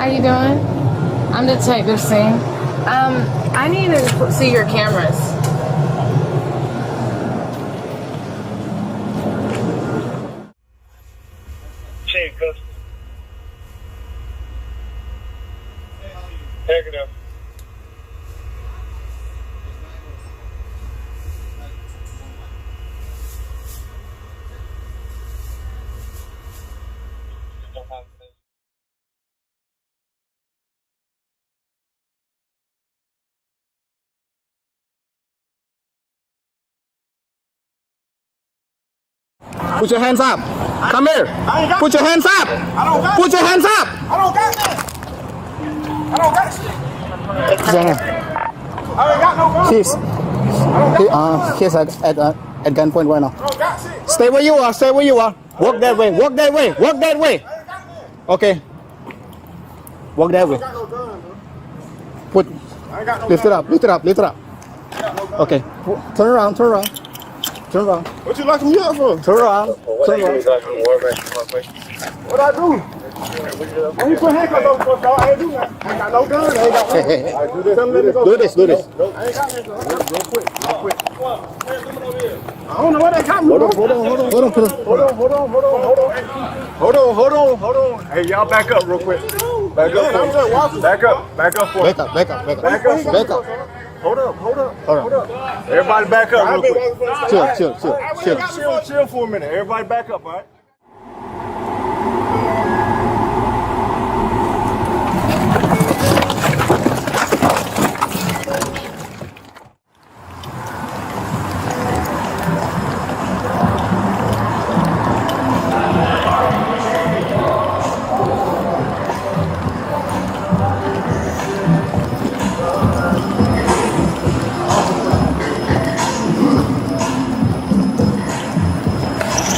How you doing? I'm Detective Singh. I need to see your cameras. Handcuffs. Handcuffs. Put your hands up. Come here. Put your hands up. Put your hands up. I don't got that. I don't got shit. I ain't got no gun. He's at gunpoint right now. I don't got shit. Stay where you are. Stay where you are. Walk that way. Walk that way. Walk that way. I ain't got that. Okay. Walk that way. I ain't got no gun, bro. Put. I ain't got no Lift gun. it up. Lift it up. Lift it up. Okay. Turn around. Turn around. Turn around. What you locking me up for? Turn around. Turn around. What I do? When you put handcuffs on for, I ain't do that. I ain't got no gun. I ain't got no gun. Do this. Do this. I ain't got no gun. Real quick. I don't know what they got me. Hold on. Hold on. Hold on. Hey, y'all back up real quick. Back up. Back up for me. Back up. Hold up. Everybody back up real quick. Chill for a minute. Everybody back up, all right?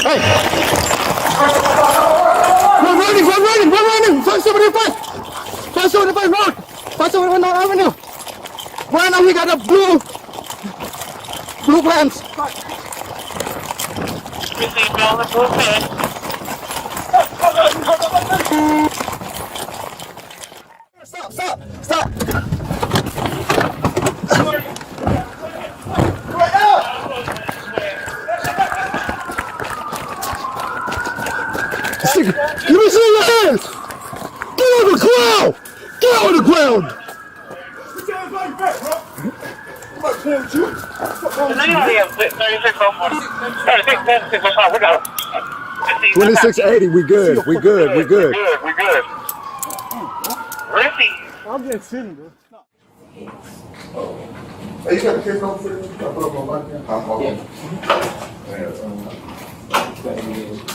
Hey! We're running! Find somebody to fight! Run! Find somebody on Avenue! Right now he got a blue pants! Stop! Let me see your hands! Get on the ground! Get on the ground! $26.80. We good. I'm just sitting, bro. Hey, you got the case on for this? I put up my bike.